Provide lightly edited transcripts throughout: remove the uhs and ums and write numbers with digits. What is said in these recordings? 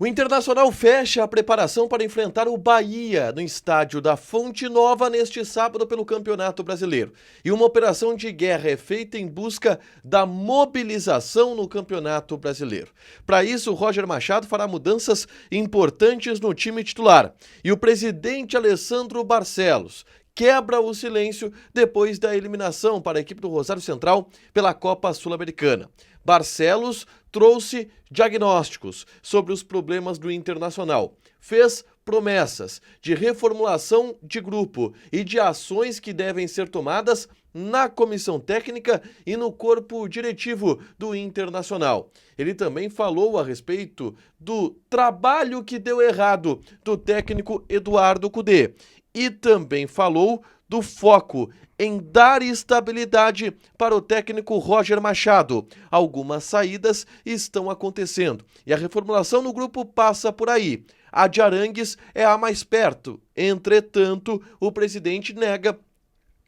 O Internacional fecha a preparação para enfrentar o Bahia no estádio da Fonte Nova neste sábado pelo Campeonato Brasileiro. E uma operação de guerra é feita em busca da mobilização no Campeonato Brasileiro. Para isso, o Roger Machado fará mudanças importantes no time titular. E o presidente Alessandro Barcelos quebra o silêncio depois da eliminação para a equipe do Rosário Central pela Copa Sul-Americana. Barcelos trouxe diagnósticos sobre os problemas do Internacional, fez promessas de reformulação de grupo e de ações que devem ser tomadas na comissão técnica e no corpo diretivo do Internacional. Ele também falou a respeito do trabalho que deu errado do técnico Eduardo Cudê e também falou do foco em dar estabilidade para o técnico Roger Machado. Algumas saídas estão acontecendo e a reformulação no grupo passa por aí. A de Arangues é a mais perto. Entretanto, o presidente nega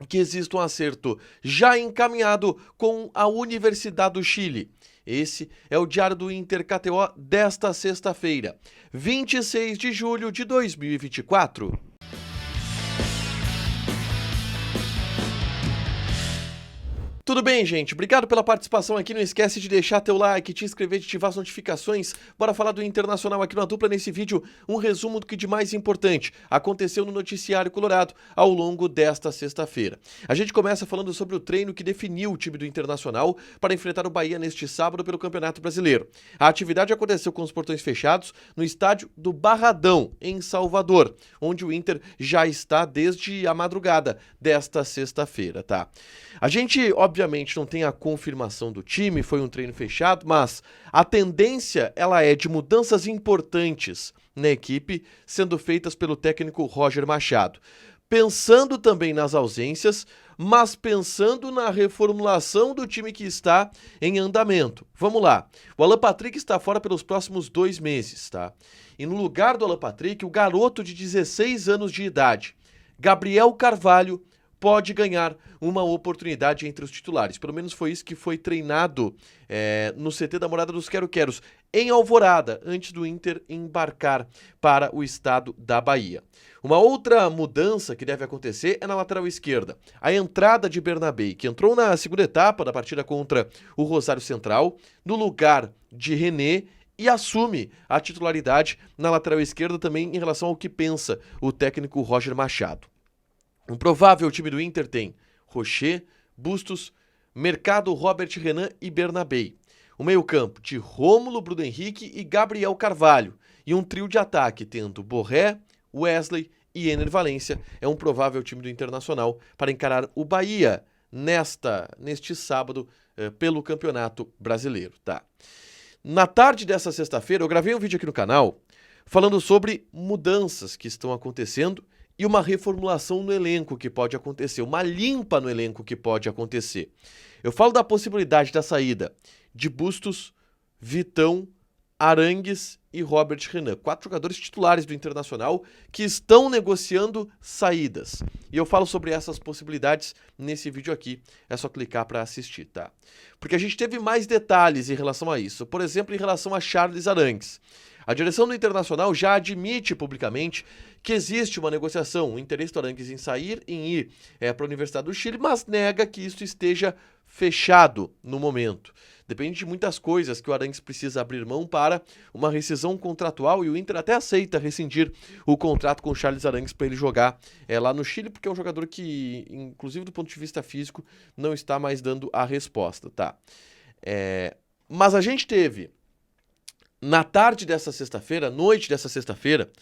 que exista um acerto já encaminhado com a Universidade do Chile. Esse é o Diário do Inter KTO desta sexta-feira, 26 de julho de 2024. Tudo bem, gente? Obrigado pela participação aqui. Não esquece de deixar teu like, te inscrever, de ativar as notificações. Bora falar do Internacional aqui na dupla nesse vídeo. Um resumo do que de mais importante aconteceu no noticiário colorado ao longo desta sexta-feira. A gente começa falando sobre o treino que definiu o time do Internacional para enfrentar o Bahia neste sábado pelo Campeonato Brasileiro. A atividade aconteceu com os portões fechados no estádio do Barradão, em Salvador, onde o Inter já está desde a madrugada desta sexta-feira, tá? A gente, obviamente, não tem a confirmação do time, foi um treino fechado, mas a tendência ela é de mudanças importantes na equipe sendo feitas pelo técnico Roger Machado. Pensando também nas ausências, mas pensando na reformulação do time que está em andamento. Vamos lá. O Alan Patrick está fora pelos próximos 2 meses, tá? E no lugar do Alan Patrick, o garoto de 16 anos de idade, Gabriel Carvalho, pode ganhar uma oportunidade entre os titulares. Pelo menos foi isso que foi treinado no CT da Morada dos Quero-Queros, em Alvorada, antes do Inter embarcar para o estado da Bahia. Uma outra mudança que deve acontecer é na lateral esquerda. A entrada de Bernabei, que entrou na segunda etapa da partida contra o Rosário Central, no lugar de René, e assume a titularidade na lateral esquerda também em relação ao que pensa o técnico Roger Machado. Um provável time do Inter tem Rocher, Bustos, Mercado, Robert Renan e Bernabei. O meio-campo de Rômulo, Bruno Henrique e Gabriel Carvalho. E um trio de ataque tendo Borré, Wesley e Ener Valencia. É um provável time do Internacional para encarar o Bahia neste sábado pelo Campeonato Brasileiro, tá? Na tarde dessa sexta-feira eu gravei um vídeo aqui no canal falando sobre mudanças que estão acontecendo e uma reformulação no elenco que pode acontecer, uma limpa no elenco que pode acontecer. Eu falo da possibilidade da saída de Bustos, Vitão, Arangues e Robert Renan. 4 jogadores titulares do Internacional que estão negociando saídas. E eu falo sobre essas possibilidades nesse vídeo aqui. É só clicar para assistir, tá? Porque a gente teve mais detalhes em relação a isso. Por exemplo, em relação a Charles Arangues. A direção do Internacional já admite publicamente que existe uma negociação, o interesse do Arangues em sair, em ir para a Universidade do Chile, mas nega que isso esteja fechado no momento. Depende de muitas coisas que o Arangues precisa abrir mão para uma rescisão contratual e o Inter até aceita rescindir o contrato com o Charles Arangues para ele jogar lá no Chile, porque é um jogador que, inclusive do ponto de vista físico, não está mais dando a resposta, tá? Mas a gente teve na tarde dessa sexta-feira, noite dessa sexta-feira,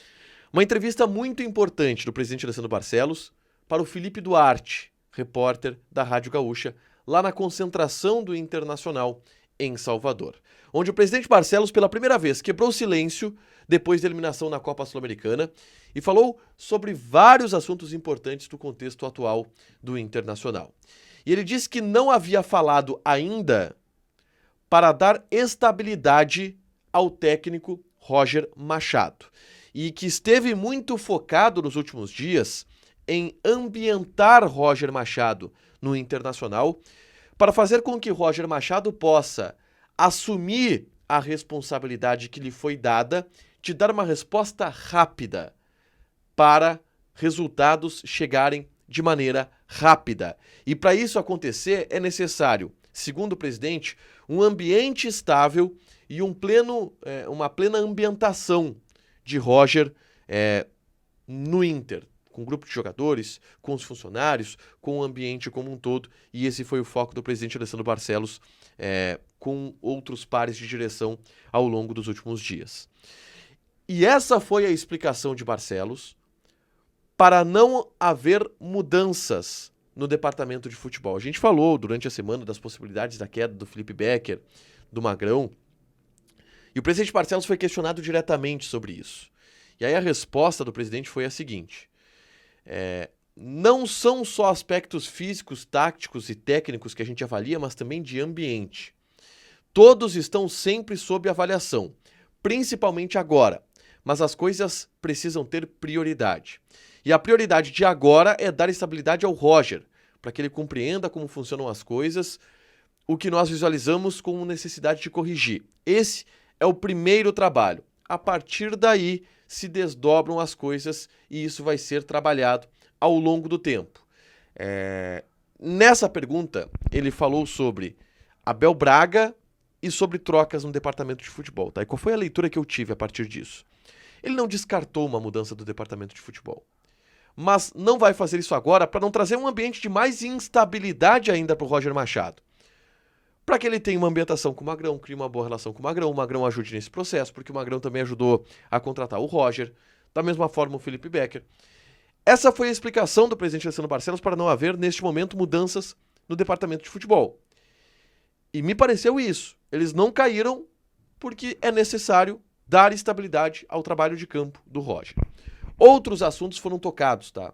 uma entrevista muito importante do presidente Alessandro Barcelos para o Felipe Duarte, repórter da Rádio Gaúcha, lá na concentração do Internacional em Salvador, onde o presidente Barcelos, pela primeira vez, quebrou o silêncio depois da eliminação na Copa Sul-Americana e falou sobre vários assuntos importantes do contexto atual do Internacional. E ele disse que não havia falado ainda para dar estabilidade ao técnico Roger Machado e que esteve muito focado nos últimos dias em ambientar Roger Machado no Internacional para fazer com que Roger Machado possa assumir a responsabilidade que lhe foi dada de dar uma resposta rápida para resultados chegarem de maneira rápida. E para isso acontecer é necessário, segundo o presidente, um ambiente estável e uma plena ambientação de Roger no Inter, com o grupo de jogadores, com os funcionários, com o ambiente como um todo. E esse foi o foco do presidente Alessandro Barcelos com outros pares de direção ao longo dos últimos dias. E essa foi a explicação de Barcelos para não haver mudanças no departamento de futebol. A gente falou durante a semana das possibilidades da queda do Felipe Becker, do Magrão, e o presidente Barcelos foi questionado diretamente sobre isso. E aí a resposta do presidente foi a seguinte: não são só aspectos físicos, táticos e técnicos que a gente avalia, mas também de ambiente. Todos estão sempre sob avaliação, principalmente agora, mas as coisas precisam ter prioridade. E a prioridade de agora é dar estabilidade ao Roger, para que ele compreenda como funcionam as coisas, o que nós visualizamos como necessidade de corrigir. Esse é o primeiro trabalho. A partir daí se desdobram as coisas e isso vai ser trabalhado ao longo do tempo. Nessa pergunta, ele falou sobre Abel Braga e sobre trocas no departamento de futebol. Tá? E qual foi a leitura que eu tive a partir disso? Ele não descartou uma mudança do departamento de futebol, mas não vai fazer isso agora para não trazer um ambiente de mais instabilidade ainda para o Roger Machado. Para que ele tenha uma ambientação com o Magrão, crie uma boa relação com o Magrão ajude nesse processo, porque o Magrão também ajudou a contratar o Roger, da mesma forma o Felipe Becker. Essa foi a explicação do presidente Alessandro Barcelos para não haver, neste momento, mudanças no departamento de futebol. E me pareceu isso. Eles não caíram porque é necessário dar estabilidade ao trabalho de campo do Roger. Outros assuntos foram tocados, tá?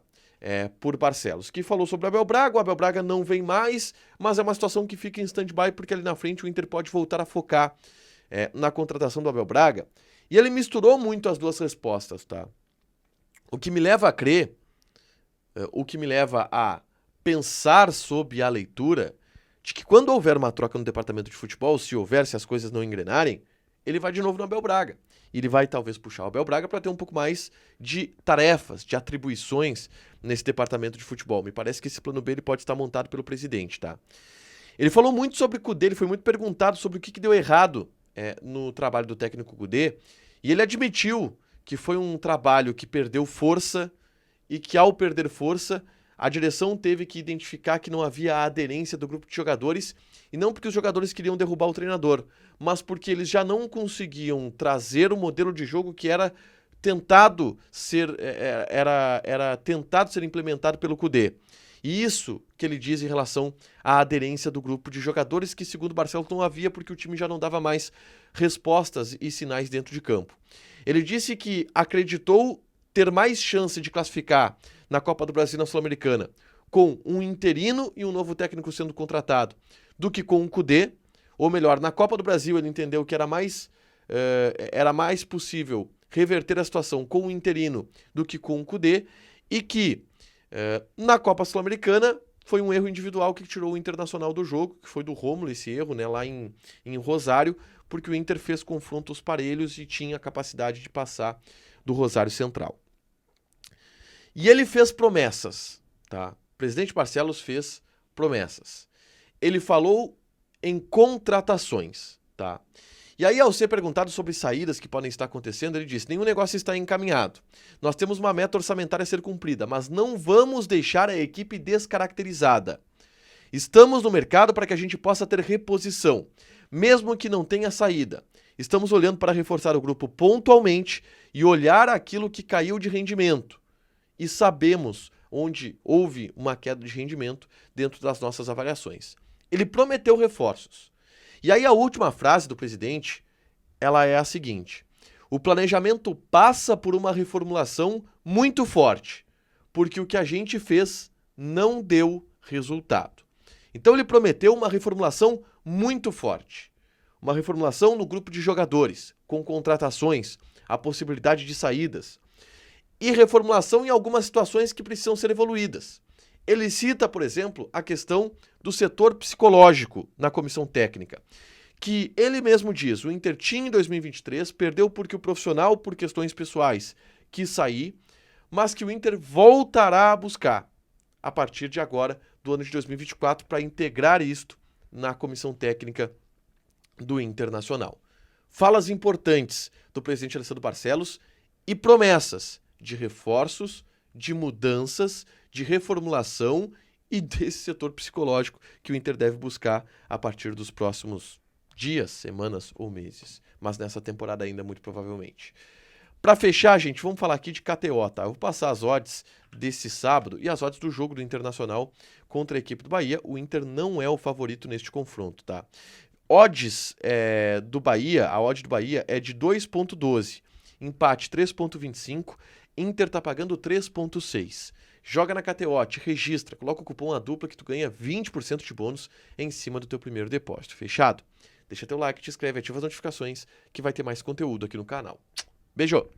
Por Barcelos, que falou sobre o Abel Braga. O Abel Braga não vem mais, mas é uma situação que fica em stand-by porque ali na frente o Inter pode voltar a focar na contratação do Abel Braga. E ele misturou muito as duas respostas, tá? O que me leva a crer, o que me leva a pensar sobre a leitura de que quando houver uma troca no departamento de futebol, se as coisas não engrenarem, ele vai de novo no Abel Braga. Ele vai talvez puxar o Abel Braga para ter um pouco mais de tarefas, de atribuições nesse departamento de futebol. Me parece que esse plano B ele pode estar montado pelo presidente, tá? Ele falou muito sobre o Kudê, ele foi muito perguntado sobre o que deu errado no trabalho do técnico Kudê, e ele admitiu que foi um trabalho que perdeu força e que, ao perder força, a direção teve que identificar que não havia a aderência do grupo de jogadores, e não porque os jogadores queriam derrubar o treinador, mas porque eles já não conseguiam trazer o modelo de jogo que era tentado ser implementado pelo Kudê. E isso que ele diz em relação à aderência do grupo de jogadores, que segundo Barcelos não havia porque o time já não dava mais respostas e sinais dentro de campo. Ele disse que acreditou ter mais chance de classificar na Copa do Brasil e na Sul-Americana com um interino e um novo técnico sendo contratado do que com o Kudê. Ou melhor, na Copa do Brasil ele entendeu que era mais possível reverter a situação com o interino do que com o Kudê, e que na Copa Sul-Americana foi um erro individual que tirou o Internacional do jogo, que foi do Rômulo esse erro, né, lá em Rosário, porque o Inter fez confrontos parelhos e tinha a capacidade de passar do Rosário Central. E ele fez promessas, tá? O presidente Barcelos fez promessas. Ele falou em contratações, tá? E aí, ao ser perguntado sobre saídas que podem estar acontecendo, ele disse: nenhum negócio está encaminhado. Nós temos uma meta orçamentária a ser cumprida, mas não vamos deixar a equipe descaracterizada. Estamos no mercado para que a gente possa ter reposição, mesmo que não tenha saída. Estamos olhando para reforçar o grupo pontualmente e olhar aquilo que caiu de rendimento. E sabemos onde houve uma queda de rendimento dentro das nossas avaliações. Ele prometeu reforços. E aí a última frase do presidente, ela é a seguinte: o planejamento passa por uma reformulação muito forte, porque o que a gente fez não deu resultado. Então ele prometeu uma reformulação muito forte. Uma reformulação no grupo de jogadores, com contratações, a possibilidade de saídas, e reformulação em algumas situações que precisam ser evoluídas. Ele cita, por exemplo, a questão do setor psicológico na comissão técnica, que ele mesmo diz, o Inter tinha em 2023, perdeu porque o profissional, por questões pessoais, quis sair, mas que o Inter voltará a buscar a partir de agora, do ano de 2024, para integrar isto na comissão técnica do Internacional. Falas importantes do presidente Alessandro Barcelos e promessas de reforços, de mudanças, de reformulação e desse setor psicológico que o Inter deve buscar a partir dos próximos dias, semanas ou meses, mas nessa temporada ainda muito provavelmente. Para fechar, gente, vamos falar aqui de KTO, tá? Eu vou passar as odds desse sábado e as odds do jogo do Internacional contra a equipe do Bahia. O Inter não é o favorito neste confronto, tá? Odds do Bahia, a odd do Bahia é de 2,12. Empate 3,25. Inter tá pagando 3,6. Joga na KTO, te registra, coloca o cupom A Dupla que tu ganha 20% de bônus em cima do teu primeiro depósito. Fechado? Deixa teu like, te inscreve, ativa as notificações que vai ter mais conteúdo aqui no canal. Beijo!